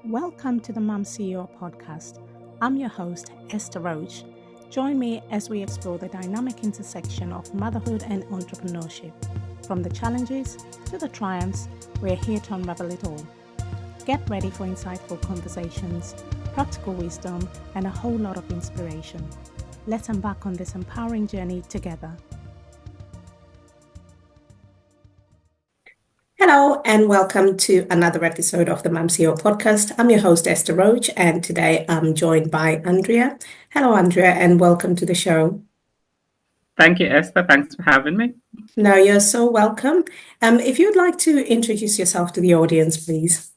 Welcome to the Mom CEO podcast. I'm your host, Esther Roach. Join me as we explore the dynamic intersection of motherhood and entrepreneurship. From the challenges to the triumphs, we're here to unravel it all. Get ready for insightful conversations, practical wisdom, and a whole lot of inspiration. Let's embark on this empowering journey together. Hello and welcome to another episode of the Mom CEO podcast. I'm your host Esther Roach, and today I'm joined by Andrea. Hello, Andrea, and welcome to the show. Thank you, Esther. Thanks for having me. No, you're so welcome. If you'd like to introduce yourself to the audience, please.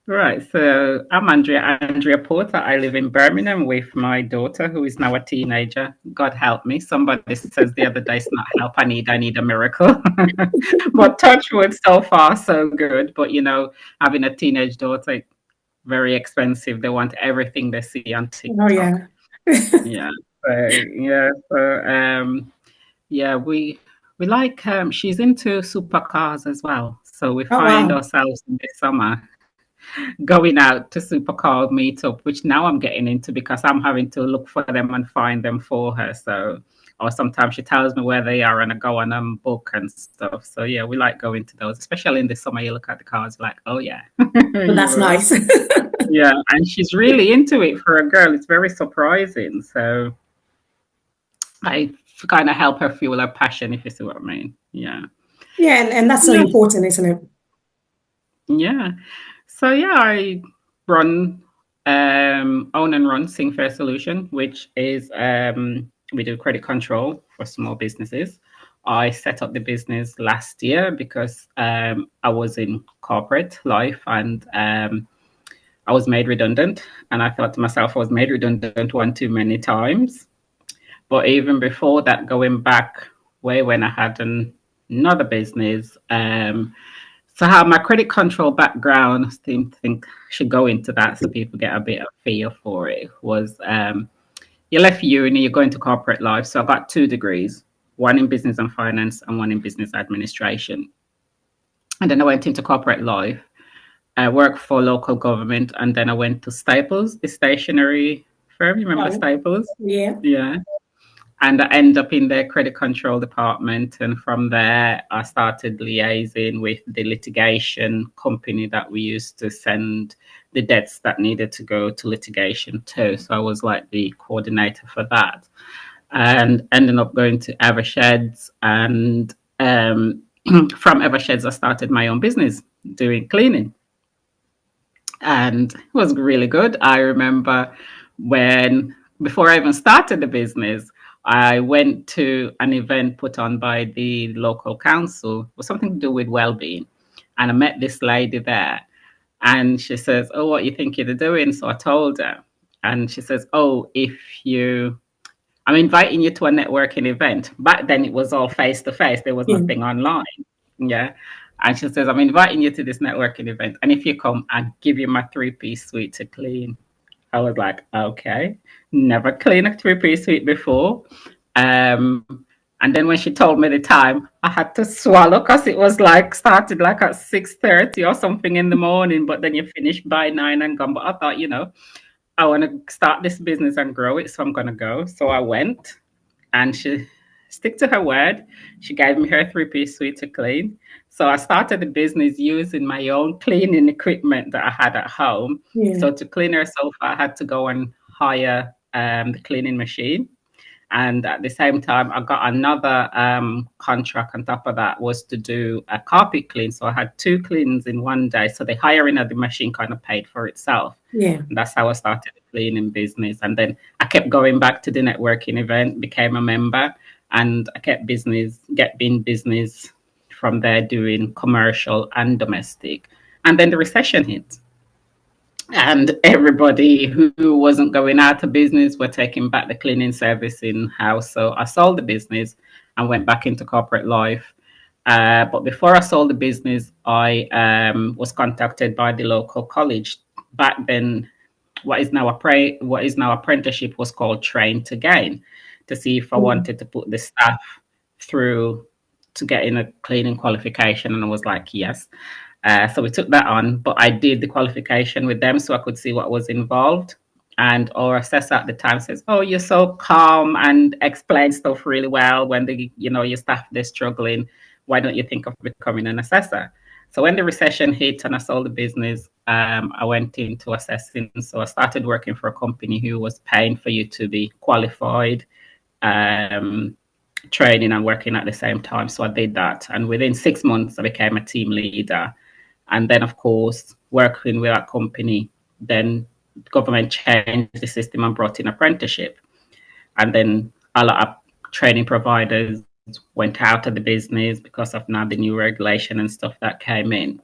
Right, so I'm Andrea Porter. I live in Birmingham with my daughter, who is now a teenager. God help me. Somebody says the other day, it's not help I need a miracle. But touch wood, so far, so good. But, having a teenage daughter, very expensive. They want everything they see on TikTok. Oh, yeah. We like, she's into supercars as well. So we Oh, find wow. ourselves in the summer going out to supercar meetup, which now I'm getting into because I'm having to look for them and find them for her. So, or sometimes she tells me where they are and I go on book and stuff. So yeah, we like going to those, especially in the summer. You look at the cars, like, oh yeah, Well, that's nice. yeah, and she's really into it for a girl. It's very surprising. So I kind of help her fuel her passion, if you see what I mean. Yeah. Yeah, and that's so important, isn't it? Yeah. So yeah, I run, own and run Sing Fair Solution, which is we do credit control for small businesses. I set up the business last year because I was in corporate life and I was made redundant. And I thought to myself, I was made redundant one too many times. But even before that, going back way when I had another business, so how my credit control background, I think should go into that so people get a bit of feel for it, was you left uni, you go into corporate life. So I got 2 degrees, one in business and finance and one in business administration. And then I went into corporate life. I worked for local government and then I went to Staples, the stationery firm. You remember Staples? Yeah. Yeah. And I ended up in their credit control department. And from there, I started liaising with the litigation company that we used to send the debts that needed to go to litigation to. So I was like the coordinator for that. And ended up going to Eversheds. And from Eversheds, I started my own business doing cleaning. And it was really good. I remember before I even started the business, I went to an event put on by the local council. It was something to do with well-being. And I met this lady there. And she says, oh, what you think you're doing? So I told her. And she says, oh, I'm inviting you to a networking event. Back then it was all face-to-face. There was nothing online. Yeah. And she says, I'm inviting you to this networking event. And if you come, I'll give you my 3-piece suite to clean. I was like, okay, never cleaned a 3-piece suite before. And then when she told me the time, I had to swallow because it was started at 6:30 or something in the morning, but then you finish by 9 and gone. But I thought, I want to start this business and grow it, so I'm going to go. So I went and she stick to her word. She gave me her 3-piece suite to clean. So I started the business using my own cleaning equipment that I had at home. Yeah. So to clean her sofa, I had to go and hire the cleaning machine. And at the same time, I got another contract on top of that was to do a carpet clean. So I had 2 cleans in one day. So the hiring of the machine kind of paid for itself. Yeah. And that's how I started the cleaning business. And then I kept going back to the networking event, became a member, and I kept getting business from there, doing commercial and domestic. And then the recession hit. And everybody who wasn't going out of business were taking back the cleaning service in-house. So I sold the business and went back into corporate life. But before I sold the business, I was contacted by the local college. Back then, what is now apprenticeship was called Train to Gain, to see if I wanted to put the staff through to get in a cleaning qualification. And I was like, yes. So we took that on, but I did the qualification with them so I could see what was involved. And our assessor at the time says, "Oh, you're so calm and explain stuff really well when your staff they're struggling. Why don't you think of becoming an assessor?" So when the recession hit and I sold the business, I went into assessing. So I started working for a company who was paying for you to be qualified, training and working at the same time. So I did that. And within 6 months, I became a team leader. And then, of course, working with that company, then government changed the system and brought in apprenticeship. And then a lot of training providers went out of the business because of now the new regulation and stuff that came in.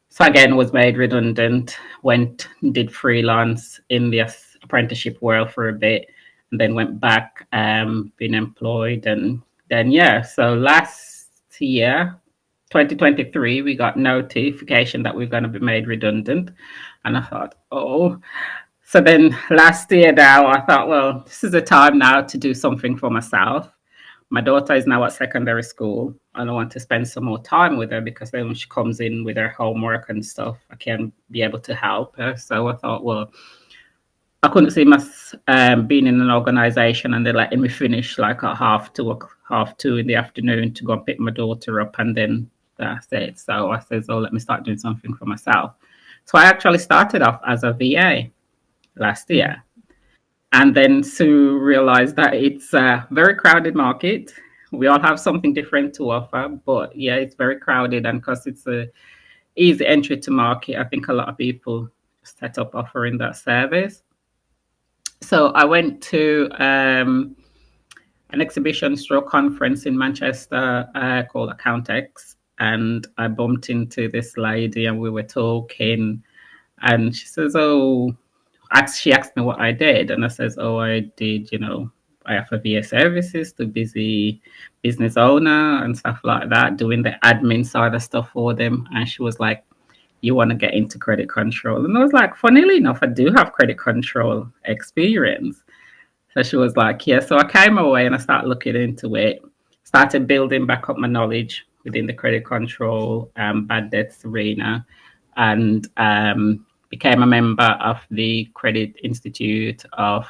So again, was made redundant, went did freelance in the apprenticeship world for a bit, and then went back, being employed. And then, yeah, so last year, 2023, we got notification that we're going to be made redundant. And I thought, oh. So then last year now, I thought, well, this is the time now to do something for myself. My daughter is now at secondary school, and I want to spend some more time with her because then when she comes in with her homework and stuff, I can be able to help her. So I thought, well, I couldn't see myself being in an organization and they're letting me finish like at half two in the afternoon to go and pick my daughter up, and then that's it. So I said, oh, let me start doing something for myself. So I actually started off as a VA last year. And then Sue realized that it's a very crowded market. We all have something different to offer, but yeah, it's very crowded. And because it's a easy entry to market, I think a lot of people set up offering that service. So I went to an exhibition stroke conference in Manchester called Accountex, and I bumped into this lady and we were talking, and she says, "Oh," she asked me what I did, and I says, "Oh, I did, I offer VA services to busy business owner and stuff like that, doing the admin side of stuff for them." And she was like, "You want to get into credit control?" And I was like, funnily enough, I do have credit control experience. So she was like, "Yeah." So I came away and I started looking into it, started building back up my knowledge within the credit control, bad debts arena, and became a member of the Credit Institute of,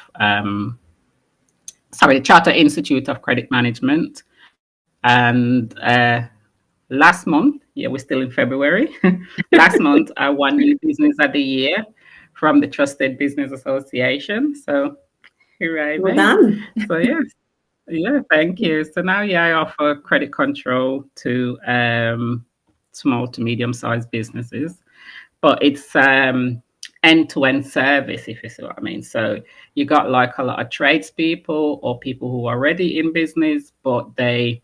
Charter Institute of Credit Management. And last month, yeah, we're still in February. Last month, I won New Business of the Year from the Trusted Business Association. So hooray Well me. done. So yeah, thank you. So now, yeah, I offer credit control to small to medium-sized businesses, but it's end-to-end service, if you see what I mean. So you got like a lot of tradespeople or people who are already in business, but they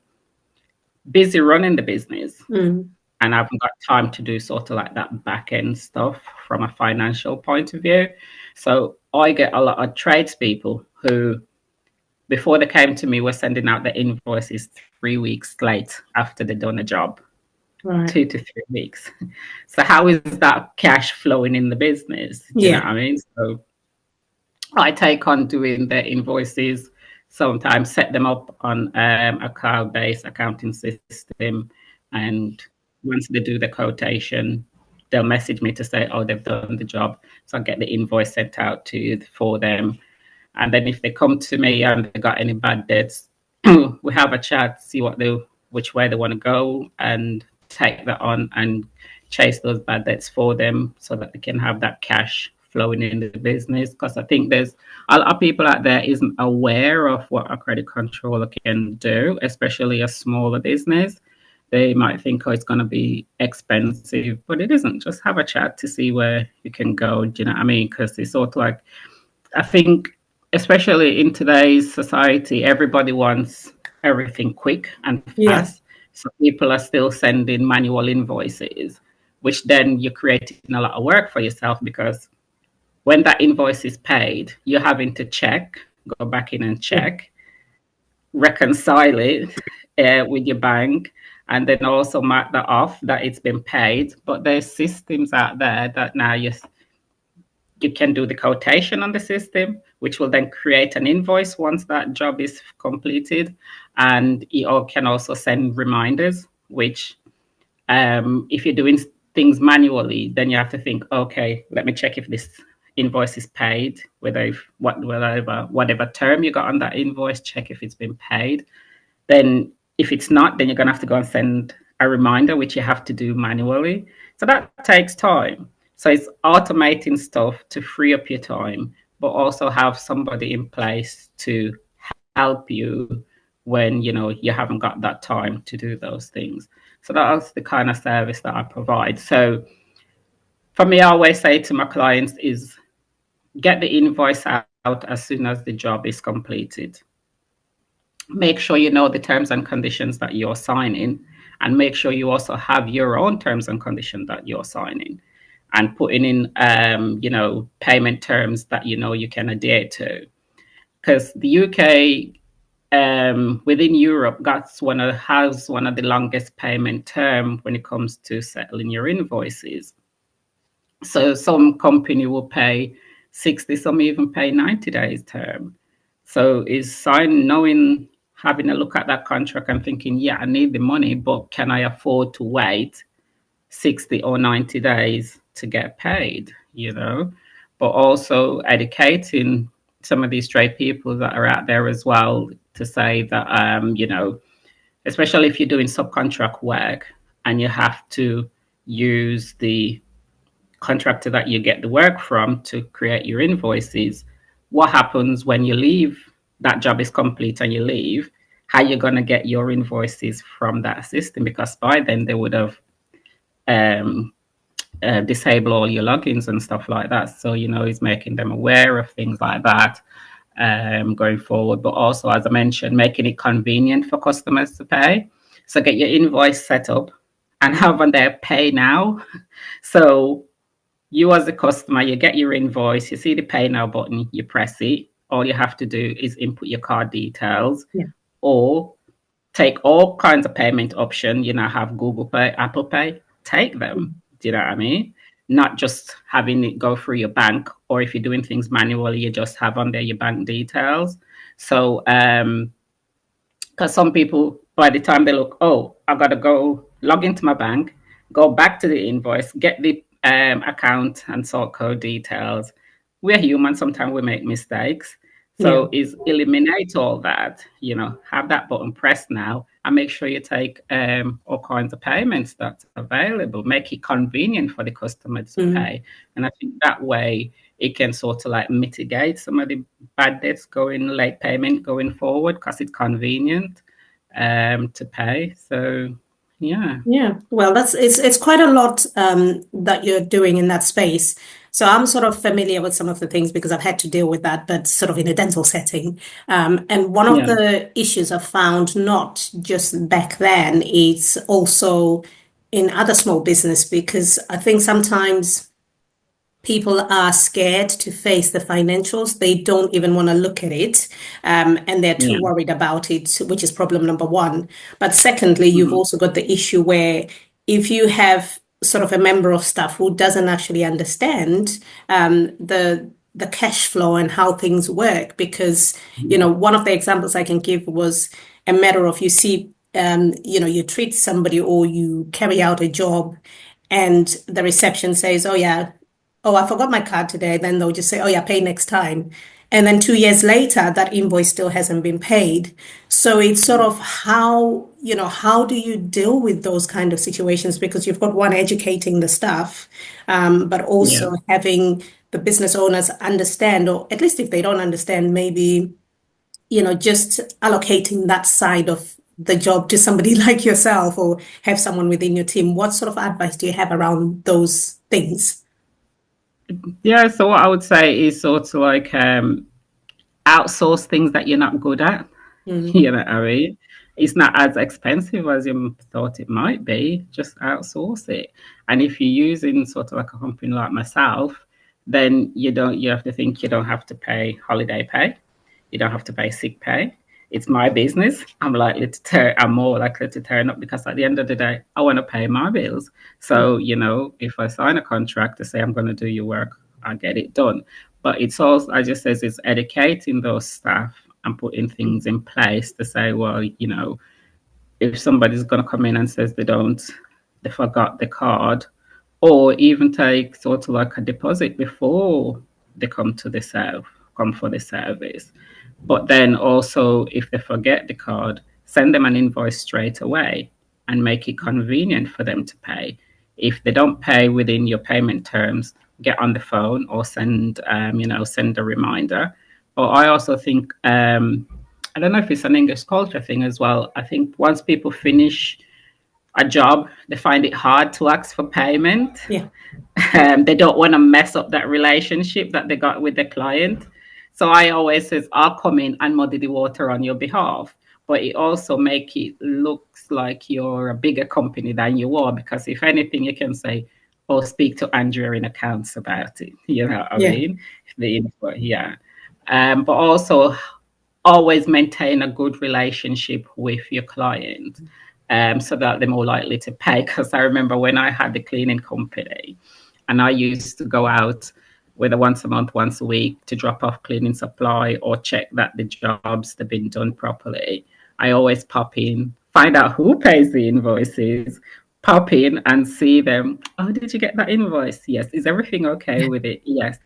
busy running the business and haven't got time to do sort of like that back end stuff from a financial point of view. So I get a lot of tradespeople who, before they came to me, were sending out the invoices 3 weeks late after they've done a job. Right. 2 to 3 weeks. So how is that cash flowing in the business? Do you know what I mean? So I take on doing the invoices, sometimes set them up on a cloud-based accounting system, and once they do the quotation, they'll message me to say, oh, they've done the job. So I get the invoice sent out for them. And then if they come to me and they got any bad debts, we have a chat, see which way they want to go, and take that on and chase those bad debts for them so that they can have that cash flowing in the business. Because I think there's a lot of people out there isn't aware of what a credit controller can do, especially a smaller business. They might think, oh, it's going to be expensive, but it isn't. Just have a chat to see where you can go. Do you know what I mean? Because it's sort of like, I think, especially in today's society, everybody wants everything quick and fast. Yeah. So people are still sending manual invoices, which then you're creating a lot of work for yourself, because when that invoice is paid, you're having to go back in and check, reconcile it with your bank, and then also mark that off that it's been paid. But there's systems out there that now you can do the quotation on the system, which will then create an invoice once that job is completed. And you can also send reminders, which if you're doing things manually, then you have to think, okay, let me check if this invoice is paid, whatever term you got on that invoice, check if it's been paid. Then if it's not, then you're going to have to go and send a reminder, which you have to do manually. So that takes time. So it's automating stuff to free up your time, but also have somebody in place to help you when you haven't got that time to do those things. So that's the kind of service that I provide. So for me, I always say to my clients is get the invoice out as soon as the job is completed. Make sure you know the terms and conditions that you're signing, and make sure you also have your own terms and conditions that you're signing, and putting in payment terms that you can adhere to. Because the UK within Europe has one of the longest payment term when it comes to settling your invoices. So some company will pay 60, some even pay 90 days term. So is having a look at that contract and thinking, yeah, I need the money, but can I afford to wait 60 or 90 days to get paid, But also educating some of these trade people that are out there as well to say that, especially if you're doing subcontract work and you have to use the contractor that you get the work from to create your invoices, what happens when you leave, that job is complete and you leave, how you're going to get your invoices from that system, because by then they would have disable all your logins and stuff like that. So, he's making them aware of things like that going forward. But also, as I mentioned, making it convenient for customers to pay. So get your invoice set up and have on there pay now. So you as a customer, you get your invoice, you see the pay now button, you press it. All you have to do is input your card details, or take all kinds of payment options. Have Google Pay, Apple Pay, take them. Do you know what I mean? Not just having it go through your bank, or if you're doing things manually, you just have on there your bank details. So, because some people, by the time they look, oh, I got to go log into my bank, go back to the invoice, get the account and sort code details. We're human. Sometimes we make mistakes. So is eliminate all that, have that button pressed now, and make sure you take all kinds of payments that's available. Make it convenient for the customer to pay. And I think that way it can sort of like mitigate some of the bad debts late payment going forward, because it's convenient to pay. So yeah. Well, it's quite a lot that you're doing in that space. So I'm sort of familiar with some of the things because I've had to deal with that, but sort of in a dental setting. And one of the issues I've found, not just back then, it's also in other small business, because I think sometimes people are scared to face the financials. They don't even want to look at it, and they're too worried about it, which is problem number one. But secondly, you've also got the issue where if you have sort of a member of staff who doesn't actually understand the cash flow and how things work, because one of the examples I can give was a matter of, you see, you treat somebody or you carry out a job, and the reception says, oh yeah, oh, I forgot my card today. Then they'll just say, oh yeah, pay next time. And then 2 years later, that invoice still hasn't been paid. So it's sort of how do you deal with those kind of situations? Because you've got one, educating the staff, but also having the business owners understand, or at least if they don't understand, maybe, just allocating that side of the job to somebody like yourself, or have someone within your team. What sort of advice do you have around those things? Yeah, so what I would say is sort of like outsource things that you're not good at. You know what I mean? It's not as expensive as you thought it might be. Just outsource it. And if you're using sort of like a company like myself, then you have to think you don't have to pay holiday pay. You don't have to pay sick pay. It's my business. I'm more likely to turn up, because at the end of the day, I want to pay my bills. So, if I sign a contract to say I'm going to do your work, I'll get it done. But it's also, I just says, it's educating those staff and putting things in place to say, well, if somebody's going to come in and says they forgot the card, or even take sort of like a deposit before they come for the service. But then also, if they forget the card, send them an invoice straight away and make it convenient for them to pay. If they don't pay within your payment terms, get on the phone or send a reminder. But I also think, I don't know if it's an English culture thing as well. I think once people finish a job, they find it hard to ask for payment. Yeah. They don't want to mess up that relationship that they got with the client. So I always says, I'll come in and muddy the water on your behalf, but it also make it looks like you're a bigger company than you are, because if anything, you can say, "Oh, speak to Andrea in accounts about it." You know what I Yeah. mean? Yeah. But also always maintain a good relationship with your client, so that they're more likely to pay. Because I remember when I had the cleaning company, and I used to go out whether once a month, once a week to drop off cleaning supply or check that the jobs have been done properly. I always pop in, find out who pays the invoices, pop in and see them. Oh, did you get that invoice? Yes. Is everything okay with it? Yes.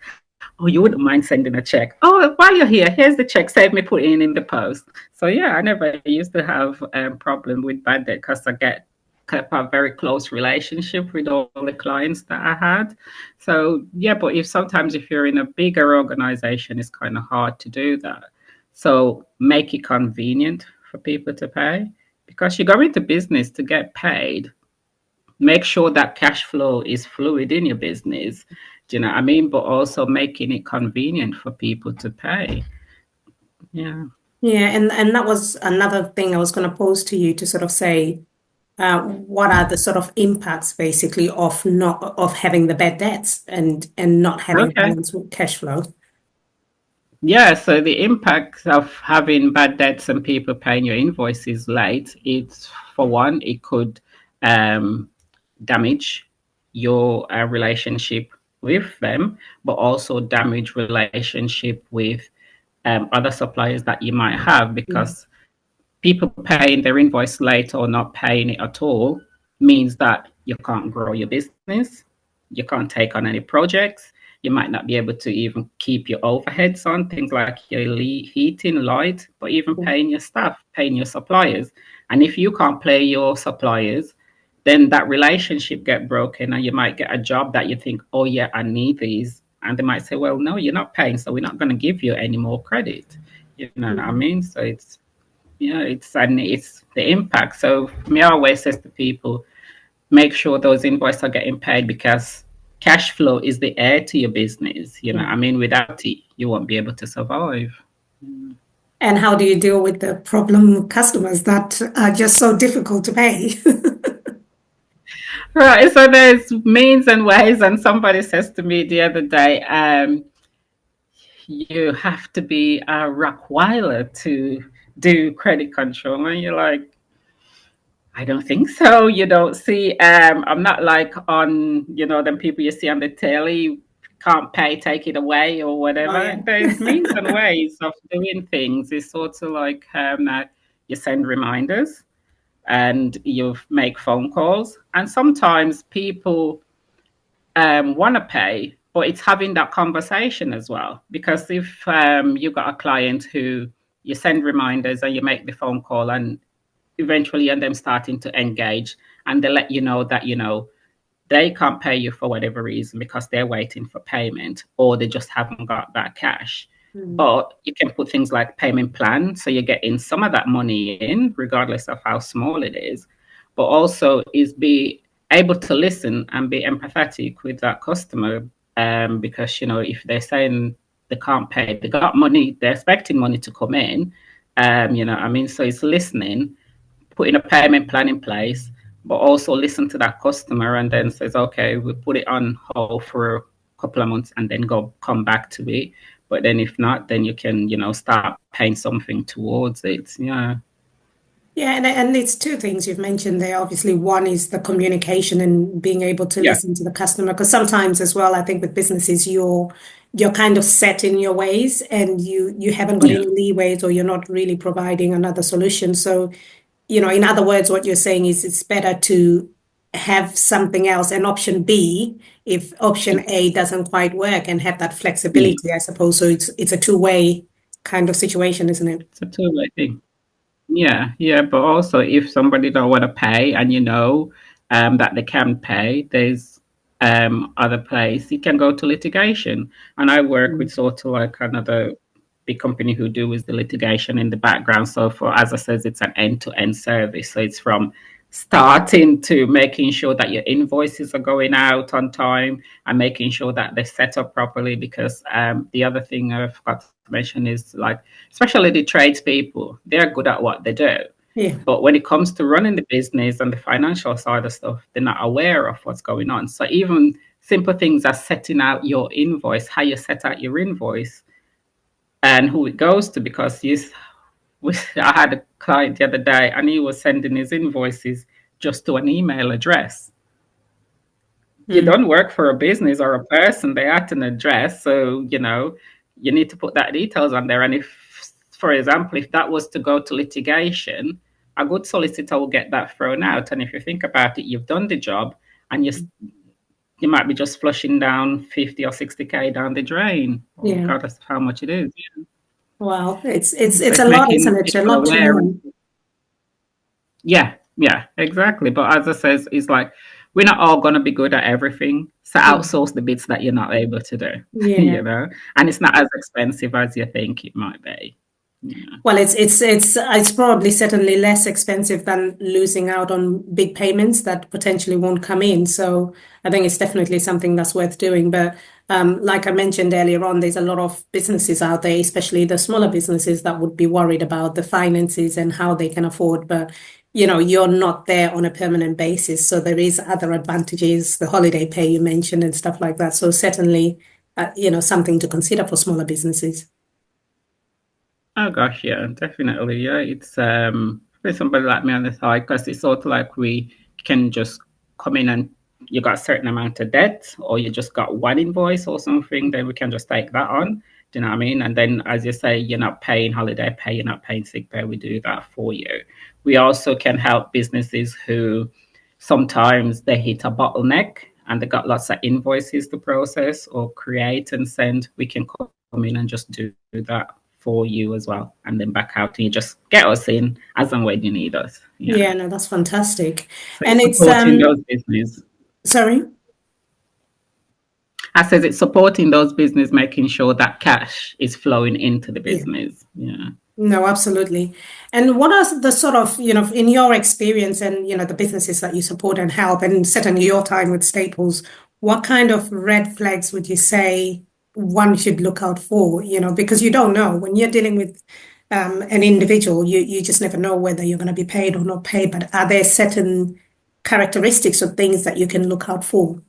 Oh, you wouldn't mind sending a check? Oh, while you're here, here's the check. Save me putting it in the post. So yeah, I never used to have a problem with bad debt because I kept a very close relationship with all the clients that I had. So yeah, but if you're in a bigger organization, it's kind of hard to do that. So make it convenient for people to pay, because you go into business to get paid. Make sure that cash flow is fluid in your business. Do you know what I mean? But also making it convenient for people to pay. Yeah. Yeah, and that was another thing I was going to pose to you to sort of say, what are the sort of impacts basically of not of having the bad debts and not having a Okay. balance with cash flow? Yeah, so the impact of having bad debts and people paying your invoices late, it's for one, it could um, damage your relationship with them, but also damage relationship with other suppliers that you might have, Mm. because people paying their invoice late or not paying it at all means that you can't grow your business, you can't take on any projects, you might not be able to even keep your overheads on, things like your heating, light, but even paying your staff, paying your suppliers. And if you can't pay your suppliers, then that relationship get broken, and you might get a job that you think, oh yeah, I need these. And they might say, well, no, you're not paying, so we're not going to give you any more credit. You know what I Mm. mean? So it's the impact. So me, I always says to people, make sure those invoices are getting paid, because cash flow is the heir to your business. You know, Yeah. I mean, without it, you won't be able to survive. And how do you deal with the problem customers that are just so difficult to pay? Right. So there's means and ways. And somebody says to me the other day, you have to be a Rockweiler to do credit control. And you're like, I don't think so. You don't see, I'm not like on, them people you see on the telly, can't pay, take it away or Oh whatever. yeah. There's means and ways of doing things. It's sort of like that you send reminders and you make phone calls. And sometimes people want to pay, but it's having that conversation as well. Because if you've got a client who you send reminders and you make the phone call, and eventually and them starting to engage, and they let you know that they can't pay you for whatever reason because they're waiting for payment, or they just haven't got that cash. Mm. But you can put things like payment plan, so you're getting some of that money in regardless of how small it is. But also is be able to listen and be empathetic with that customer, because if they're saying they can't pay, they got money, they're expecting money to come in. I mean, so it's listening, putting a payment plan in place, but also listen to that customer and then says, okay, we'll put it on hold for a couple of months and then come back to it. But then if not, then you can, start paying something towards it. Yeah. Yeah, and it's two things you've mentioned there. Obviously, one is the communication and being able to Yeah. listen to the customer. Because sometimes as well, I think with businesses, you're kind of set in your ways and you haven't got Yeah. any leeways, or you're not really providing another solution. So, in other words, what you're saying is it's better to have something else, an option B, if option A doesn't quite work, and have that flexibility, I suppose. So it's a two-way kind of situation, isn't it? It's a two-way thing. Yeah, yeah, but also if somebody don't want to pay and that they can pay, there's other place you can go to litigation. And I work with sort of like another big company who do with the litigation in the background. So as I said, it's an end-to-end service. So it's from starting to making sure that your invoices are going out on time and making sure that they're set up properly. Because the other thing I forgot to mention is, like, especially the tradespeople, they're good at what they do. Yeah. But when it comes to running the business and the financial side of stuff, they're not aware of what's going on. So even simple things as setting out your invoice, how you set out your invoice and who it goes to, because I had a client the other day and he was sending his invoices just to an email address. You don't work for a business or a person, they at an address. So, you need to put that details on there. And if, for example, if that was to go to litigation, a good solicitor will get that thrown out. And if you think about it, you've done the job and you might be just flushing down 50 or 60K down the drain, regardless of how much it is. Wow, it's a lot, isn't it? A lot to learn. Yeah, exactly. But as I says, it's like we're not all going to be good at everything. So outsource the bits that you're not able to do, and it's not as expensive as you think it might be. Yeah. Well, it's probably certainly less expensive than losing out on big payments that potentially won't come in. So I think it's definitely something that's worth doing. But like I mentioned earlier on, there's a lot of businesses out there, especially the smaller businesses, that would be worried about the finances and how they can afford. But you're not there on a permanent basis, so there is other advantages, the holiday pay you mentioned and stuff like that. So certainly, something to consider for smaller businesses. Oh gosh, yeah, definitely. Yeah, it's there's somebody like me on the side, because it's sort of like we can just come in and you got a certain amount of debt, or you just got one invoice or something, then we can just take that on. Do you know what I mean? And then, as you say, you're not paying holiday pay, you're not paying sick pay. We do that for you. We also can help businesses who sometimes they hit a bottleneck and they got lots of invoices to process or create and send. We can come in and just do that for you as well, and then back out, and you just get us in as and when you need us. Yeah, no, that's fantastic. So and it's supporting those business. Sorry? I says it's supporting those business, making sure that cash is flowing into the business. Yeah. No, absolutely. And what are the sort of, in your experience and, the businesses that you support and help, and certainly your time with Staples, what kind of red flags would you say one should look out for? Because you don't know when you're dealing with an individual, you just never know whether you're going to be paid or not paid. But are there certain characteristics or things that you can look out for?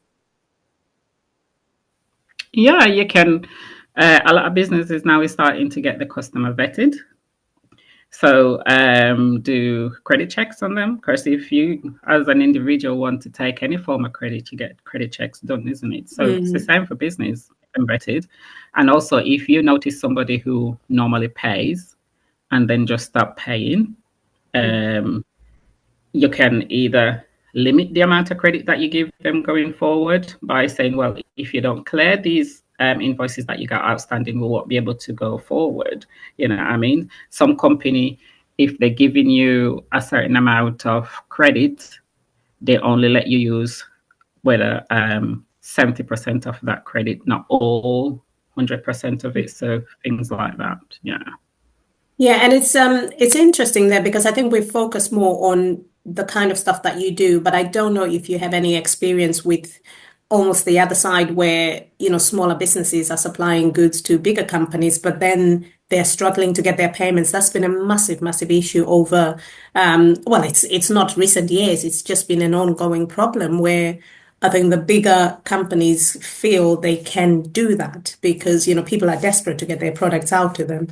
Yeah, you can. A lot of businesses now is starting to get the customer vetted. So do credit checks on them, because if you, as an individual, want to take any form of credit, you get credit checks done, isn't it? So it's the same for business and vetted. And also, if you notice somebody who normally pays and then just stop paying, you can either limit the amount of credit that you give them going forward by saying, well, if you don't clear these invoices that you got outstanding, we won't be able to go forward. You know what I mean? Some company, if they're giving you a certain amount of credit, they only let you use whether 70% of that credit, not all 100% of it. So things like that. Yeah. Yeah, and it's interesting there, because I think we focus more on the kind of stuff that you do, but I don't know if you have any experience with almost the other side, where, smaller businesses are supplying goods to bigger companies, but then they're struggling to get their payments. That's been a massive, massive issue over, well, it's not recent years. It's just been an ongoing problem where I think the bigger companies feel they can do that because, people are desperate to get their products out to them.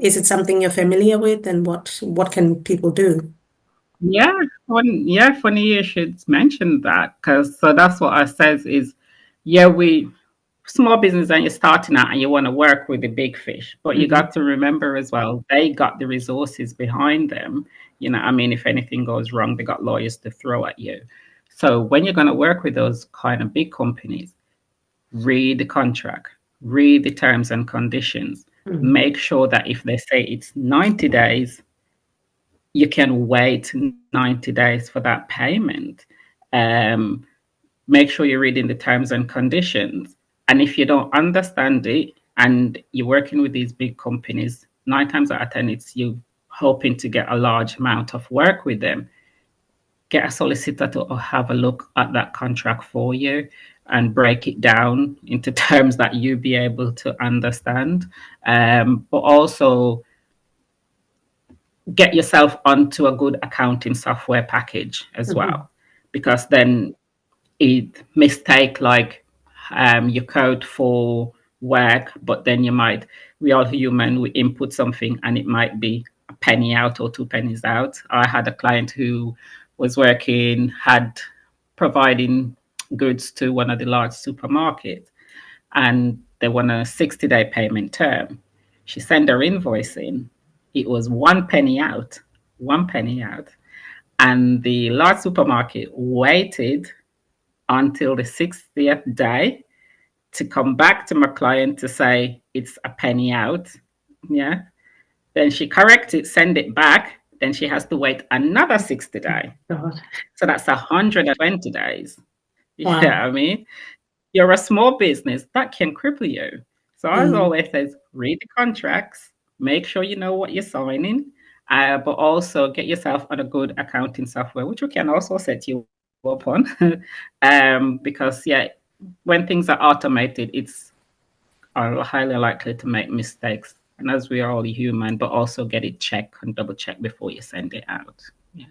Is it something you're familiar with, and what can people do? Yeah, funny you should mention that, because so that's what I says is, we small business and you're starting out and you want to work with the big fish, but you got to remember as well, they got the resources behind them. You know, I mean, if anything goes wrong, they got lawyers to throw at you. So when you're going to work with those kind of big companies, read the contract, read the terms and conditions. Make sure that if they say it's 90 days, you can wait 90 days for that payment. Make sure you're reading the terms and conditions. And if you don't understand it and you're working with these big companies, 9 times out of 10, it's you hoping to get a large amount of work with them. Get a solicitor to have a look at that contract for you and break it down into terms that you be able to understand. But also get yourself onto a good accounting software package as well, because then it mistake like your code for work, but then we all human, we input something and it might be a penny out or 2 pennies out. I had a client who was providing goods to one of the large supermarkets, and they want a 60-day payment term. She sent her invoice in. It was 1 penny out, 1 penny out. And the large supermarket waited until the 60th day to come back to my client to say it's a penny out. Yeah. Then she corrects it, send it back. Then she has to wait another 60 days. God. So that's 120 days. You Wow. know what I mean? You're a small business, that can cripple you. So as always says, read the contracts, make sure you know what you're signing, but also get yourself on a good accounting software, which we can also set you up on. Because when things are automated, it's highly likely to make mistakes. And as we are all human, but also get it checked and double check before you send it out. Yeah.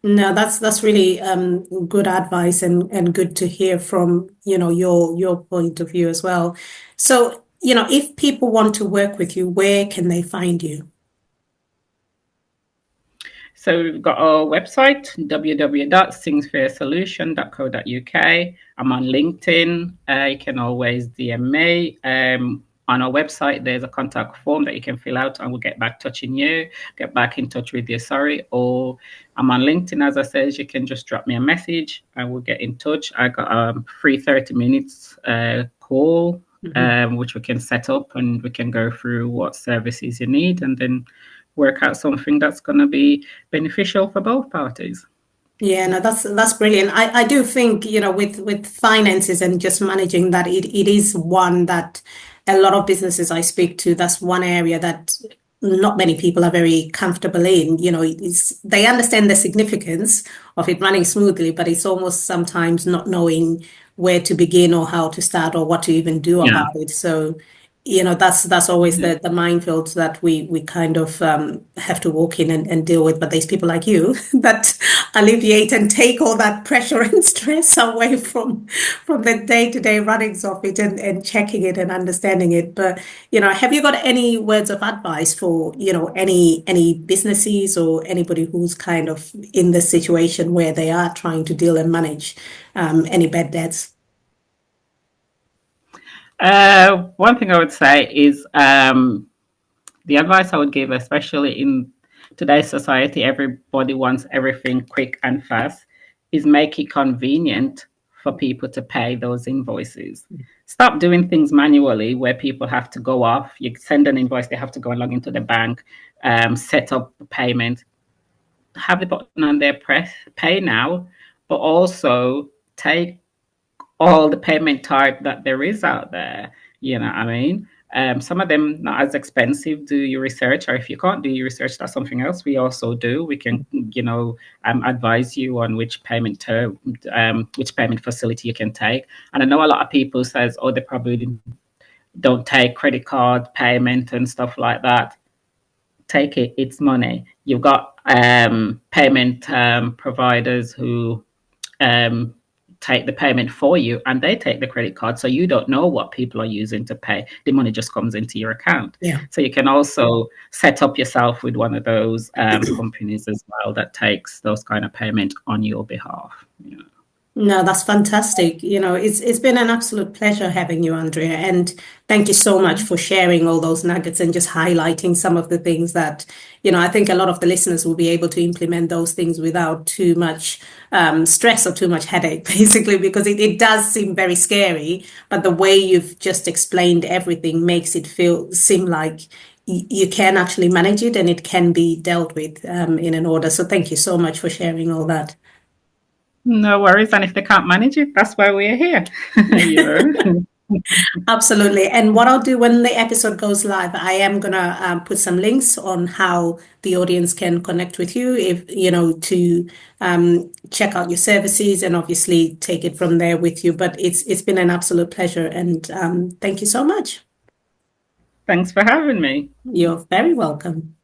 No, that's really good advice and good to hear from, your point of view as well. So, if people want to work with you, where can they find you? So we've got our website, www.singsfairsolution.co.uk. I'm on LinkedIn. You can always DM me. On our website, there's a contact form that you can fill out and we'll get back get back in touch with you, or I'm on LinkedIn, as I said, you can just drop me a message and we'll get in touch. I got a free 30 minutes call, which we can set up and we can go through what services you need and then work out something that's going to be beneficial for both parties. Yeah, no, that's brilliant. I do think, with finances and just managing that, it is one that a lot of businesses I speak to, that's one area that not many people are very comfortable in. They understand the significance of it running smoothly, but it's almost sometimes not knowing where to begin or how to start or what to even do about it. So, that's always the minefield that we kind of have to walk in and deal with. But there's people like you that alleviate and take all that pressure and stress away from the day-to-day runnings of it and checking it and understanding it. But, have you got any words of advice for, any businesses or anybody who's kind of in the situation where they are trying to deal and manage any bad debts? One thing I would say is the advice I would give, especially in today's society, everybody wants everything quick and fast, is make it convenient for people to pay those invoices. Stop doing things manually where people have to go off. You send an invoice, they have to go and log into the bank, set up the payment. Have the button on there, press pay now, but also take all the payment type that there is out there. You know what I mean? Some of them not as expensive. Do your research, or if you can't do your research, that's something else we also do. We can, advise you on which payment facility you can take. And I know a lot of people says, oh, they probably don't take credit card payment and stuff like that. Take it; it's money. You've got payment providers who take the payment for you and they take the credit card, so you don't know what people are using to pay. The money just comes into your account. So you can also set up yourself with one of those companies as well that takes those kind of payment on your behalf. No, that's fantastic. It's been an absolute pleasure having you, Andrea. And thank you so much for sharing all those nuggets and just highlighting some of the things that, I think a lot of the listeners will be able to implement those things without too much stress or too much headache, basically, because it does seem very scary. But the way you've just explained everything makes it seem like you can actually manage it and it can be dealt with in an order. So thank you so much for sharing all that. No worries. And if they can't manage it, that's why we're here. Absolutely. And what I'll do when the episode goes live, I am gonna put some links on how the audience can connect with you, if to check out your services and obviously take it from there with you. But it's been an absolute pleasure, and thank you so much. Thanks for having me. You're very welcome.